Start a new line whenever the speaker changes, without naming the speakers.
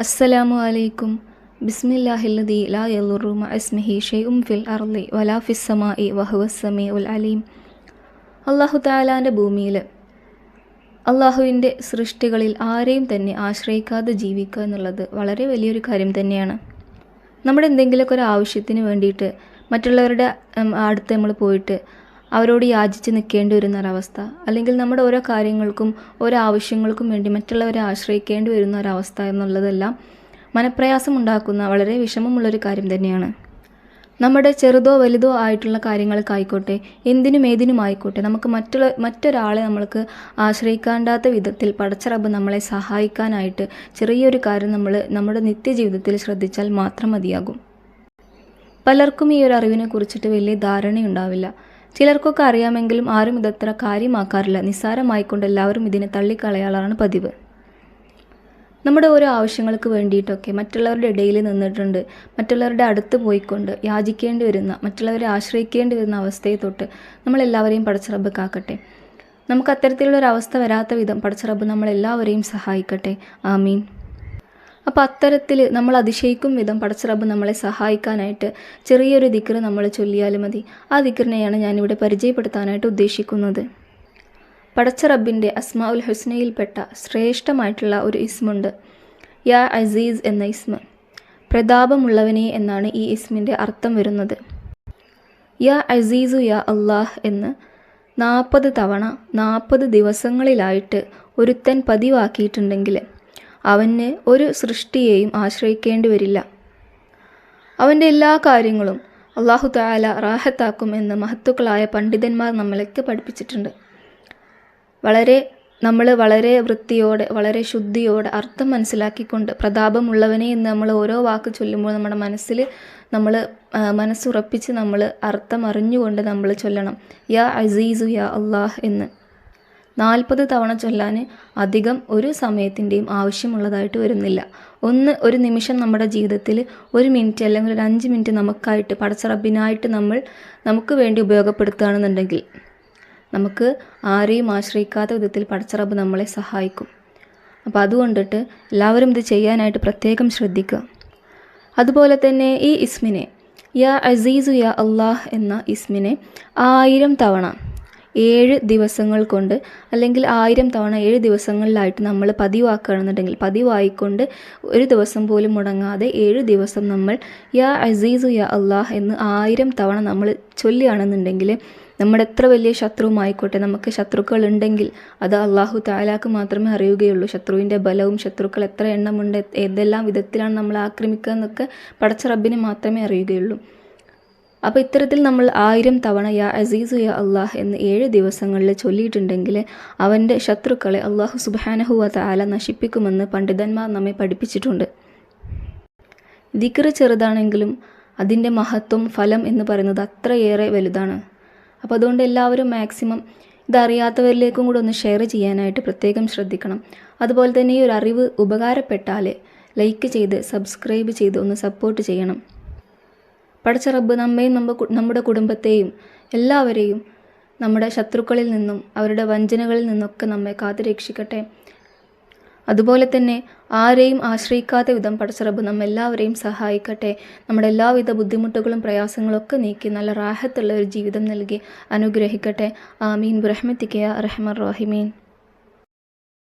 അസ്സലാമു അലൈക്കും. ബിസ്മില്ലാഹില്ലദീ ലാ യളുറു മഅ ഇസ്മിഹി ഷൈഉൻ ഫിൽ അർളി വലാ ഫിസ് സമാഇ വഹുവസ് സമീഉൽ അലീം. അല്ലാഹു തആലാൻ്റെ ഭൂമിയിൽ അള്ളാഹുവിൻ്റെ സൃഷ്ടികളിൽ ആരെയും തന്നെ ആശ്രയിക്കാതെ ജീവിക്കുക എന്നുള്ളത് വളരെ വലിയൊരു കാര്യം തന്നെയാണ്. നമ്മുടെ എന്തെങ്കിലുമൊക്കെ ഒരു ആവശ്യത്തിന് വേണ്ടിയിട്ട് മറ്റുള്ളവരുടെ അടുത്ത് നമ്മൾ പോയിട്ട് അവരോട് യാചിച്ച് നിൽക്കേണ്ടി വരുന്നൊരവസ്ഥ, അല്ലെങ്കിൽ നമ്മുടെ ഓരോ കാര്യങ്ങൾക്കും ഓരോ ആവശ്യങ്ങൾക്കും വേണ്ടി മറ്റുള്ളവരെ ആശ്രയിക്കേണ്ടി വരുന്ന ഒരവസ്ഥ എന്നുള്ളതെല്ലാം മനപ്രയാസം ഉണ്ടാക്കുന്ന വളരെ വിഷമമുള്ളൊരു കാര്യം തന്നെയാണ്. നമ്മുടെ ചെറുതോ വലുതോ ആയിട്ടുള്ള കാര്യങ്ങൾക്കായിക്കോട്ടെ, എന്തിനും ഏതിനുമായിക്കോട്ടെ, നമുക്ക് മറ്റൊരാളെ നമ്മൾക്ക് ആശ്രയിക്കാണ്ടാത്ത വിധത്തിൽ പടച്ച റബ്ബ് നമ്മളെ സഹായിക്കാനായിട്ട് ചെറിയൊരു കാര്യം നമ്മൾ നമ്മുടെ നിത്യജീവിതത്തിൽ ശ്രദ്ധിച്ചാൽ മാത്രം മതിയാകും. പലർക്കും ഈ ഒരു അറിവിനെ കുറിച്ചിട്ട് വലിയ ധാരണയുണ്ടാവില്ല. ചിലർക്കൊക്കെ അറിയാമെങ്കിലും ആരും ഇതത്ര കാര്യമാക്കാറില്ല. നിസ്സാരമായിക്കൊണ്ട് എല്ലാവരും ഇതിനെ തള്ളിക്കളയാറാണ് പതിവ്. നമ്മുടെ ഓരോ ആവശ്യങ്ങൾക്ക് വേണ്ടിയിട്ടൊക്കെ മറ്റുള്ളവരുടെ ഇടയിൽ നിന്നിട്ടുണ്ട് മറ്റുള്ളവരുടെ അടുത്ത് പോയിക്കൊണ്ട് യാചിക്കേണ്ടി വരുന്ന, മറ്റുള്ളവരെ ആശ്രയിക്കേണ്ടി വരുന്ന അവസ്ഥയെ തൊട്ട് നമ്മളെല്ലാവരെയും പടച്ച റബ്ബ് കാക്കട്ടെ. നമുക്ക് അത്തരത്തിലുള്ളൊരവസ്ഥ വരാത്ത വിധം പടച്ച റബ്ബ് നമ്മളെല്ലാവരെയും സഹായിക്കട്ടെ. ആമീൻ. അപ്പോൾ അത്തരത്തിൽ നമ്മൾ അതിശയിക്കും വിധം പടച്ച റബ്ബ് നമ്മളെ സഹായിക്കാനായിട്ട് ചെറിയൊരു ദിക്ർ നമ്മൾ ചൊല്ലിയാലും മതി. ആ ദിക്റിനെയാണ് ഞാനിവിടെ പരിചയപ്പെടുത്താനായിട്ട് ഉദ്ദേശിക്കുന്നത്. പടച്ച റബ്ബിൻ്റെ അസ്മാഉൽ ഹുസ്നയിൽപ്പെട്ട ശ്രേഷ്ഠമായിട്ടുള്ള ഒരു ഇസ്മുണ്ട്, യാ അസീസ് എന്ന ഇസ്മ. പ്രതാപമുള്ളവനെ എന്നാണ് ഈ ഇസ്മിൻ്റെ അർത്ഥം വരുന്നത്. യാ അസീസു യാ അള്ളാഹ് എന്ന് 40 തവണ 40 ദിവസങ്ങളിലായിട്ട് ഒരുത്തൻ പതിവാക്കിയിട്ടുണ്ടെങ്കിൽ അവന് ഒരു സൃഷ്ടിയെയും ആശ്രയിക്കേണ്ടി വരില്ല. അവൻ്റെ എല്ലാ കാര്യങ്ങളും അല്ലാഹു തആല റാഹത്താക്കും എന്ന് മഹത്തുക്കളായ പണ്ഡിതന്മാർ നമ്മളൊക്കെ പഠിപ്പിച്ചിട്ടുണ്ട്. നമ്മൾ വളരെ വൃത്തിയോടെ, വളരെ ശുദ്ധിയോടെ അർത്ഥം മനസ്സിലാക്കിക്കൊണ്ട് പ്രതാപമുള്ളവനെ എന്ന് നമ്മൾ ഓരോ വാക്ക് ചൊല്ലുമ്പോൾ നമ്മുടെ നമ്മൾ മനസ്സുറപ്പിച്ച് നമ്മൾ അർത്ഥം അറിഞ്ഞുകൊണ്ട് നമ്മൾ ചൊല്ലണം, യാ അസീസു യാ അള്ളാഹ് എന്ന്. 40 തവണ ചൊല്ലാൻ അധികം ഒരു സമയത്തിൻ്റെയും ആവശ്യമുള്ളതായിട്ട് വരുന്നില്ല. ഒരു നിമിഷം നമ്മുടെ ജീവിതത്തിൽ 1 മിനിറ്റ് അല്ലെങ്കിൽ ഒരു 5 മിനിറ്റ് നമുക്കായിട്ട് പടച്ച റബ്ബിനായിട്ട് നമുക്ക് വേണ്ടി ഉപയോഗപ്പെടുത്തുകയാണെന്നുണ്ടെങ്കിൽ നമുക്ക് ആരെയും ആശ്രയിക്കാത്ത വിധത്തിൽ പടച്ച റബ്ബ് നമ്മളെ സഹായിക്കും. അപ്പോൾ അതുകൊണ്ടിട്ട് എല്ലാവരും ഇത് ചെയ്യാനായിട്ട് പ്രത്യേകം ശ്രദ്ധിക്കുക. അതുപോലെ തന്നെ ഈ ഇസ്മിനെ, യാ അസീസു യാ അള്ളാഹ് എന്ന ഇസ്മിനെ 1000 തവണ 7 ദിവസങ്ങൾ കൊണ്ട്, അല്ലെങ്കിൽ 1000 തവണ 7 ദിവസങ്ങളിലായിട്ട് നമ്മൾ പതിവാക്കുകയാണെന്നുണ്ടെങ്കിൽ, പതിവായിക്കൊണ്ട് ഒരു ദിവസം പോലും മുടങ്ങാതെ 7 ദിവസം നമ്മൾ യാ അസീസു യാ അള്ളാഹ് എന്ന് 1000 തവണ നമ്മൾ ചൊല്ലുകയാണെന്നുണ്ടെങ്കിൽ, നമ്മുടെ എത്ര വലിയ ശത്രുവുമായിക്കോട്ടെ, നമുക്ക് ശത്രുക്കൾ ഉണ്ടെങ്കിൽ അത് അല്ലാഹു തആലാക്ക് മാത്രമേ അറിയുകയുള്ളൂ. ശത്രുവിൻ്റെ ബലവും, ശത്രുക്കൾ എത്ര എണ്ണമുണ്ട്, ഏതെല്ലാം വിധത്തിലാണ് നമ്മൾ ആക്രമിക്കുക എന്നൊക്കെ പടച്ച റബ്ബിന് മാത്രമേ അറിയുകയുള്ളൂ. അപ്പോൾ ഇത്തരത്തിൽ നമ്മൾ 1000 തവണ യാ അസീസു യാ അള്ളാഹ് എന്ന് 7 ദിവസങ്ങളിൽ ചൊല്ലിയിട്ടുണ്ടെങ്കിൽ അവൻ്റെ ശത്രുക്കളെ അല്ലാഹു സുബ്ഹാനഹു വ തആല നശിപ്പിക്കുമെന്ന് പണ്ഡിതന്മാർ നമ്മെ പഠിപ്പിച്ചിട്ടുണ്ട്. ദിക്ർ ചെറുതാണെങ്കിലും അതിൻ്റെ മഹത്വം, ഫലം എന്ന് പറയുന്നത് അത്രയേറെ വലുതാണ്. അപ്പോൾ അതുകൊണ്ട് എല്ലാവരും മാക്സിമം ഇതറിയാത്തവരിലേക്കും കൂടെ ഒന്ന് ഷെയർ ചെയ്യാനായിട്ട് പ്രത്യേകം ശ്രദ്ധിക്കണം. അതുപോലെ തന്നെ ഈ ഒരു അറിവ് ഉപകാരപ്പെട്ടാൽ ലൈക്ക് ചെയ്ത് സബ്സ്ക്രൈബ് ചെയ്ത് ഒന്ന് സപ്പോർട്ട് ചെയ്യണം. പടച്ച റബ്ബ് നമ്മെയും നമ്മുടെ കുടുംബത്തെയും എല്ലാവരെയും നമ്മുടെ ശത്രുക്കളിൽ നിന്നും അവരുടെ വഞ്ചനകളിൽ നിന്നൊക്കെ നമ്മെ കാത്തു രക്ഷിക്കട്ടെ. അതുപോലെ തന്നെ ആരെയും ആശ്രയിക്കാത്ത വിധം പടച്ച റബ്ബ് നമ്മെല്ലാവരെയും സഹായിക്കട്ടെ. നമ്മുടെ എല്ലാവിധ ബുദ്ധിമുട്ടുകളും പ്രയാസങ്ങളൊക്കെ നീക്കി നല്ല റാഹത്തുള്ള ഒരു ജീവിതം നൽകി അനുഗ്രഹിക്കട്ടെ. ആമീൻ ബിറഹ്മതിക യാ അർഹമർ റഹീമീൻ.